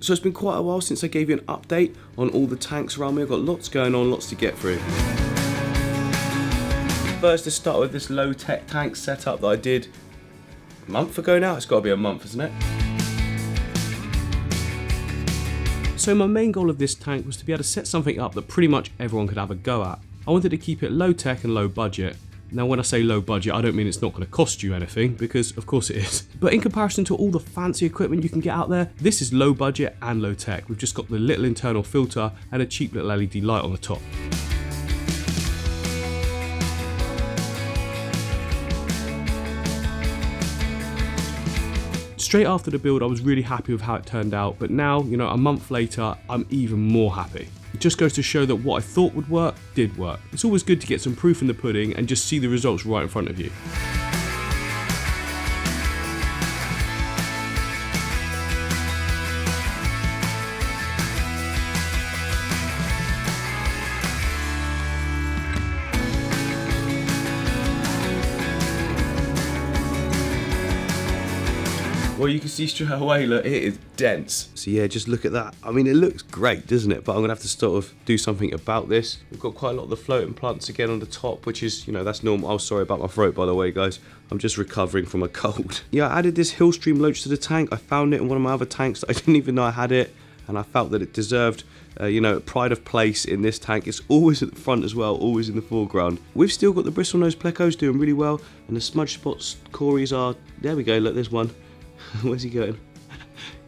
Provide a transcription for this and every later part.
So it's been quite a while since I gave you an update on all the tanks around me. I've got lots going on, lots to get through. First, let's start with this low-tech tank setup that I did a month ago now. It's got to be a month, isn't it? So my main goal of this tank was to be able to set something up that pretty much everyone could have a go at. I wanted to keep it low-tech and low budget. Now when I say low budget, I don't mean it's not going to cost you anything, because of course it is. But in comparison to all the fancy equipment you can get out there, this is low budget and low tech. We've just got the little internal filter and a cheap little LED light on the top. Straight after the build, I was really happy with how it turned out, but now, you know, a month later, I'm even more happy. It just goes to show that what I thought would work, did work. It's always good to get some proof in the pudding and just see the results right in front of you. Well, you can see straight away, look, it is dense. So yeah, just look at that. I mean, it looks great, doesn't it? But I'm gonna have to sort of do something about this. We've got quite a lot of the floating plants again on the top, which is, you know, that's normal. Oh, sorry about my throat, by the way, guys. I'm just recovering from a cold. Yeah, I added this Hillstream loach to the tank. I found it in one of my other tanks that I didn't even know I had it. And I felt that it deserved, you know, pride of place in this tank. It's always at the front as well, always in the foreground. We've still got the bristlenose plecos doing really well. And the smudge spots cories are, there we go, look, there's one. Where's he going?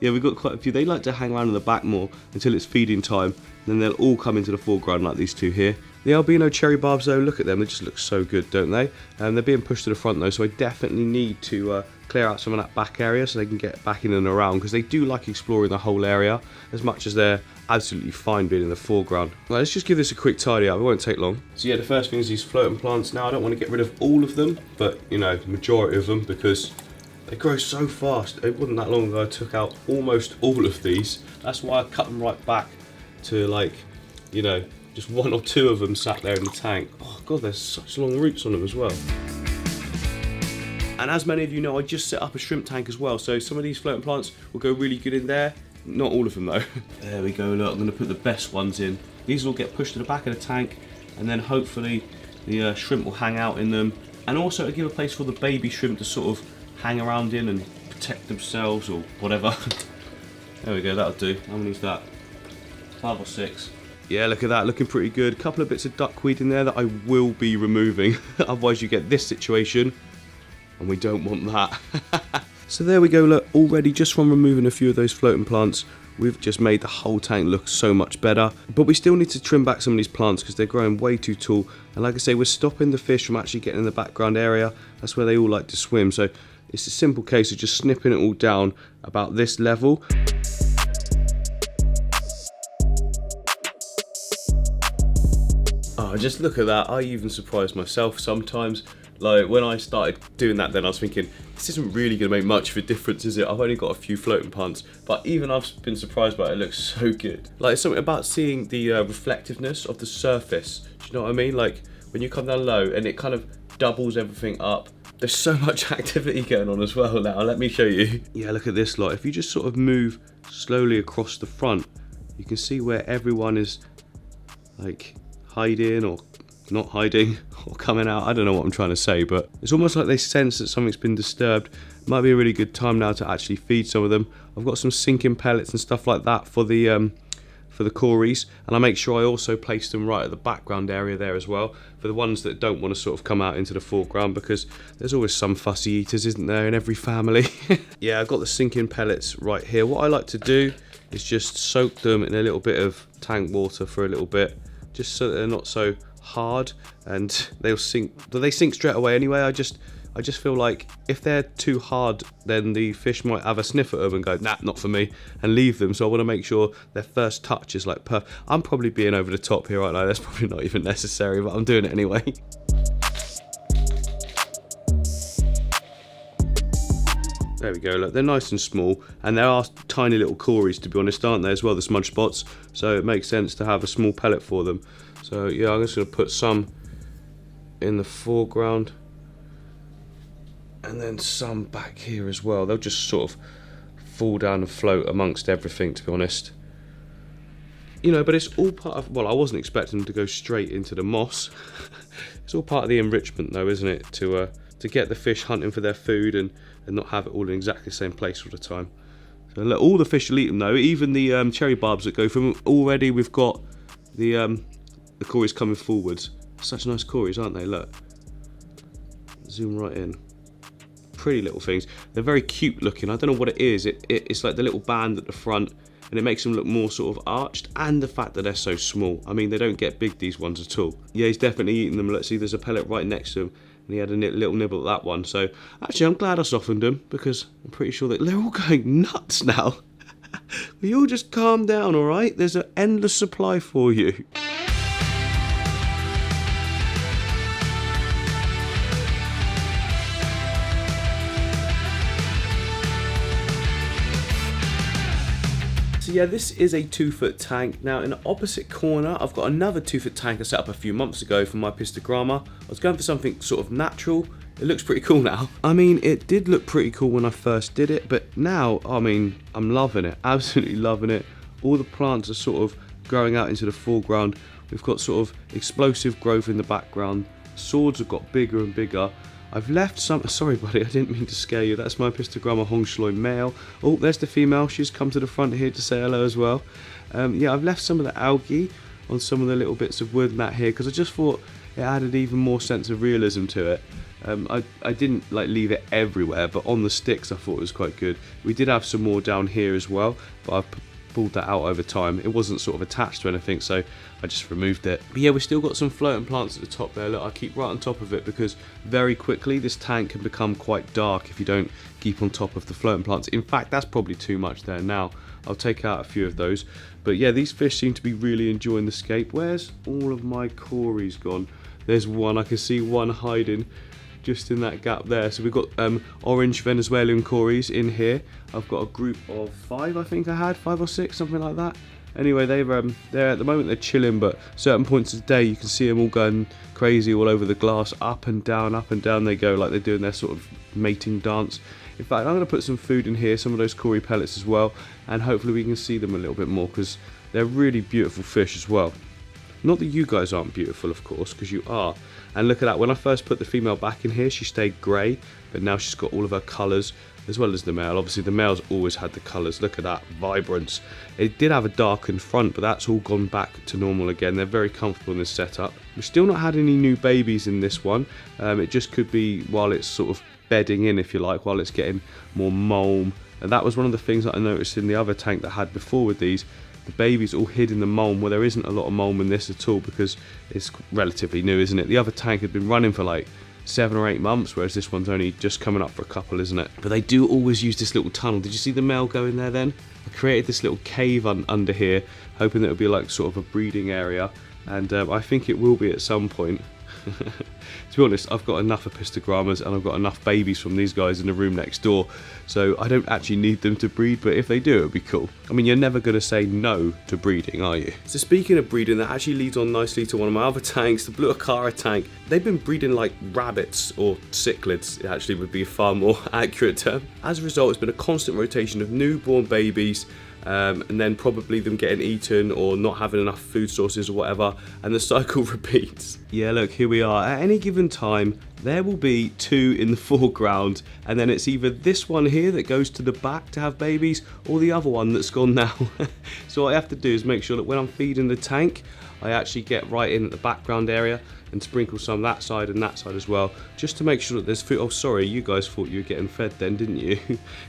Yeah, we've got quite a few. They like to hang around in the back more until it's feeding time. Then they'll all come into the foreground like these two here. The albino cherry barbs though, look at them. They just look so good, don't they? They're being pushed to the front though, so I definitely need to clear out some of that back area so they can get back in and around, because they do like exploring the whole area as much as they're absolutely fine being in the foreground. Well, let's just give this a quick tidy up. It won't take long. So yeah, the first thing is these floating plants. Now I don't want to get rid of all of them, but you know, the majority of them, because they grow so fast. It wasn't that long ago I took out almost all of these. That's why I cut them right back to, like, you know, just one or two of them sat there in the tank. Oh god, there's such long roots on them as well. And as many of you know, I just set up a shrimp tank as well, so some of these floating plants will go really good in there. Not all of them though. There we go, look, I'm going to put the best ones in. These will get pushed to the back of the tank, and then hopefully the shrimp will hang out in them. And also to give a place for the baby shrimp to sort of hang around in and protect themselves or whatever. There we go, that'll do. How many is that? 5 or 6. Yeah, look at that, looking pretty good. A couple of bits of duckweed in there that I will be removing. Otherwise you get this situation, and we don't want that. So there we go, look, already just from removing a few of those floating plants, we've just made the whole tank look so much better. But we still need to trim back some of these plants because they're growing way too tall. And like I say, we're stopping the fish from actually getting in the background area. That's where they all like to swim. So it's a simple case of just snipping it all down about this level. Oh, just look at that. I even surprise myself sometimes. Like when I started doing that, then I was thinking, this isn't really going to make much of a difference, is it? I've only got a few floating plants, but even I've been surprised by it. It looks so good. Like, something about seeing the reflectiveness of the surface. Do you know what I mean? Like when you come down low and it kind of doubles everything up. There's so much activity going on as well now. Let me show you. Yeah, look at this lot. If you just sort of move slowly across the front, you can see where everyone is like hiding or not hiding or coming out. I don't know what I'm trying to say, but it's almost like they sense that something's been disturbed. Might be a really good time now to actually feed some of them. I've got some sinking pellets and stuff like that for the cories, and I make sure I also place them right at the background area there as well, for the ones that don't want to sort of come out into the foreground, because there's always some fussy eaters, isn't there, in every family. Yeah, I've got the sinking pellets right here. What I like to do is just soak them in a little bit of tank water for a little bit, just so that they're not so hard and they'll sink. They sink straight away anyway. I just feel like if they're too hard, then the fish might have a sniff at them and go, nah, not for me, and leave them. So I want to make sure their first touch is like perfect. I'm probably being over the top here right now. That's probably not even necessary, but I'm doing it anyway. There we go, look, they're nice and small, and there are tiny little cories, to be honest, aren't they, as well, the smudge spots, so it makes sense to have a small pellet for them. So yeah, I'm just going to put some in the foreground, and then some back here as well. They'll just sort of fall down and float amongst everything, to be honest. You know, but it's all part of, well, I wasn't expecting them to go straight into the moss. It's all part of the enrichment though, isn't it? To get the fish hunting for their food and not have it all in exactly the same place all the time. So look, all the fish will eat them though, even the cherry barbs that go from them. Already we've got the cories coming forwards. Such nice cories, aren't they? Look. Zoom right in. Pretty little things. They're very cute looking. I don't know what it is. It's like the little band at the front, and it makes them look more sort of arched, and the fact that they're so small. I mean, they don't get big, these ones, at all. Yeah, he's definitely eating them. Let's see, there's a pellet right next to him, and he had a little nibble at that one. So actually, I'm glad I softened them, because I'm pretty sure that they're all going nuts now. Will you all just calm down, all right? There's an endless supply for you. So yeah, this is a 2-foot tank. Now in the opposite corner, I've got another 2-foot tank I set up a few months ago for my pistogramma. I was going for something sort of natural. It looks pretty cool now. I mean, it did look pretty cool when I first did it, but now, I mean, I'm loving it. Absolutely loving it. All the plants are sort of growing out into the foreground. We've got sort of explosive growth in the background. Swords have got bigger and bigger. I've left some, sorry buddy, I didn't mean to scare you. That's my pistogramma Hongshloi male. Oh, there's the female. She's come to the front here to say hello as well. Yeah, I've left some of the algae on some of the little bits of wood and that here, because I just thought it added even more sense of realism to it. I didn't like leave it everywhere, but on the sticks I thought it was quite good. We did have some more down here as well, but I've pulled that out over time. It wasn't sort of attached to anything, so I just removed it. But yeah, we've still got some floating plants at the top there. Look, I keep right on top of it, because very quickly this tank can become quite dark if you don't keep on top of the floating plants. In fact, that's probably too much there now. I'll take out a few of those. But yeah, these fish seem to be really enjoying the scape. Where's all of my cories gone? There's one. I can see one hiding just in that gap there. So we've got orange Venezuelan cories in here. I've got a group of 5, I think I had 5 or 6, something like that. Anyway, they're at the moment they're chilling, but certain points of the day you can see them all going crazy all over the glass, up and down they go, like they're doing their sort of mating dance. In fact, I'm going to put some food in here, some of those cory pellets as well, and hopefully we can see them a little bit more, because they're really beautiful fish as well. Not that you guys aren't beautiful, of course, because you are. And look at that, when I first put the female back in here, she stayed grey, but now she's got all of her colours, as well as the male. Obviously, the male's always had the colours. Look at that, vibrance. It did have a darkened front, but that's all gone back to normal again. They're very comfortable in this setup. We've still not had any new babies in this one. It just could be while it's sort of bedding in, if you like, while it's getting more mulm. And that was one of the things that I noticed in the other tank that I had before with these. The baby's all hid in the mulm, where there isn't a lot of mulm in this at all, because it's relatively new, isn't it? The other tank had been running for like 7 or 8 months, whereas this one's only just coming up for a couple, isn't it? But they do always use this little tunnel. Did you see the male go in there then? I created this little cave under here, hoping that it would be like sort of a breeding area, and I think it will be at some point. To be honest, I've got enough of pistogrammas and I've got enough babies from these guys in the room next door, so I don't actually need them to breed, but if they do, it would be cool. I mean, you're never going to say no to breeding, are you? So speaking of breeding, that actually leads on nicely to one of my other tanks, the blue Cara tank. They've been breeding like rabbits, or cichlids, it actually would be a far more accurate term. As a result, it's been a constant rotation of newborn babies, and then probably them getting eaten or not having enough food sources or whatever, and the cycle repeats. Yeah, look, here we are. At any given time, there will be 2 in the foreground, and then it's either this one here that goes to the back to have babies, or the other one that's gone now. So what I have to do is make sure that when I'm feeding the tank, I actually get right in at the background area and sprinkle some that side and that side as well, just to make sure that there's food. Oh, sorry, you guys thought you were getting fed then, didn't you?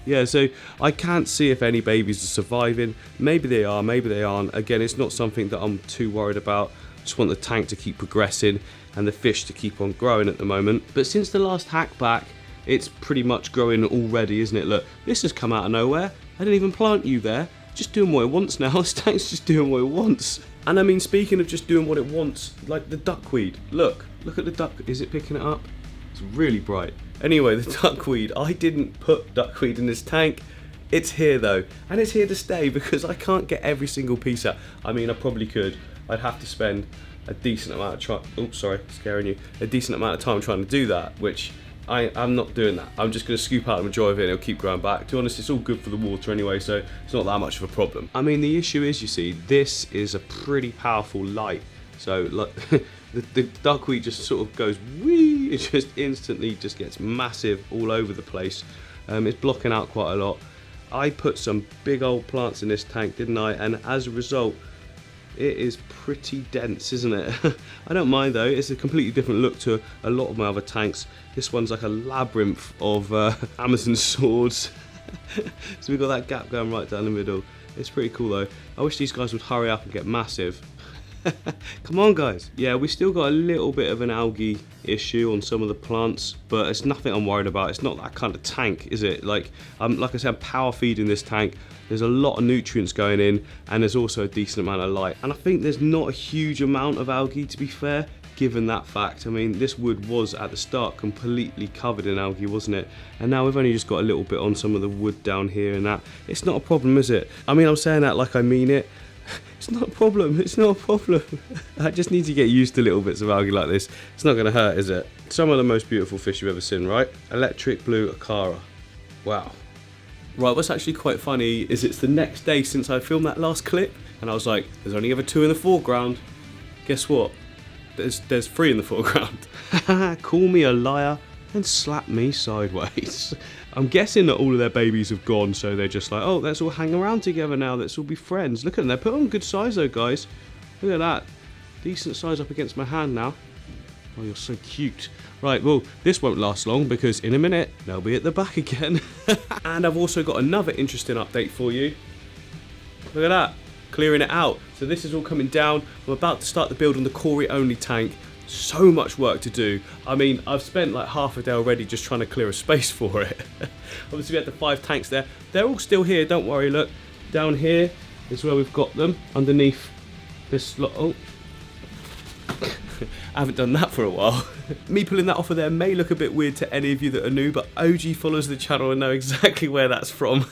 Yeah, so I can't see if any babies are surviving. Maybe they are, maybe they aren't. Again, it's not something that I'm too worried about. Just want the tank to keep progressing and the fish to keep on growing at the moment. But since the last hack back, it's pretty much growing already, isn't it? Look, this has come out of nowhere. I didn't even plant you there. Just doing what it wants now. This tank's just doing what it wants. And I mean, speaking of just doing what it wants, like the duckweed. Look at the duck. Is it picking it up? It's really bright. Anyway, the duckweed. I didn't put duckweed in this tank. It's here though, and it's here to stay, because I can't get every single piece out. I mean, I probably could. I'd have to spend a decent amount of a decent amount of time trying to do that, which I'm not doing that. I'm just going to scoop out the majority of it and it'll keep growing back. To be honest, it's all good for the water anyway, so it's not that much of a problem. I mean, the issue is, you see, this is a pretty powerful light. So like, the duckweed just sort of goes wee, it just instantly just gets massive all over the place. It's blocking out quite a lot. I put some big old plants in this tank, didn't I? And as a result, it is pretty dense, isn't it? I don't mind though, it's a completely different look to a lot of my other tanks. This one's like a labyrinth of Amazon swords. So we've got that gap going right down the middle. It's pretty cool though. I wish these guys would hurry up and get massive. Come on guys. Yeah, we still got a little bit of an algae issue on some of the plants, but it's nothing I'm worried about. It's not that kind of tank, is it? Like I said, I'm power feeding this tank. There's a lot of nutrients going in, and there's also a decent amount of light. And I think there's not a huge amount of algae, to be fair, given that fact. I mean, this wood was at the start completely covered in algae, wasn't it? And now we've only just got a little bit on some of the wood down here and that. It's not a problem, is it? I mean, I'm saying that like I mean it. It's not a problem, it's not a problem. I just need to get used to little bits of algae like this. It's not going to hurt, is it? Some of the most beautiful fish you've ever seen, right? Electric blue Cara. Wow. Right, what's actually quite funny is it's the next day since I filmed that last clip, and I was like, there's only ever 2 in the foreground. Guess what? There's 3 in the foreground. Call me a liar and slap me sideways. I'm guessing that all of their babies have gone, so they're just like, oh, let's all hang around together now, let's all be friends. Look at them, they're put on good size though, guys. Look at that. Decent size up against my hand now. Oh, you're so cute. Right, well, this won't last long because in a minute, they'll be at the back again. And I've also got another interesting update for you. Look at that, clearing it out. So this is all coming down. I'm about to start the build on the Cory only tank. So much work to do. I mean, I've spent like half a day already just trying to clear a space for it. Obviously we had the 5 tanks there. They're all still here, don't worry, look. Down here is where we've got them, underneath this lot. Oh. I haven't done that for a while. Me pulling that off of there may look a bit weird to any of you that are new, but OG followers of the channel and know exactly where that's from.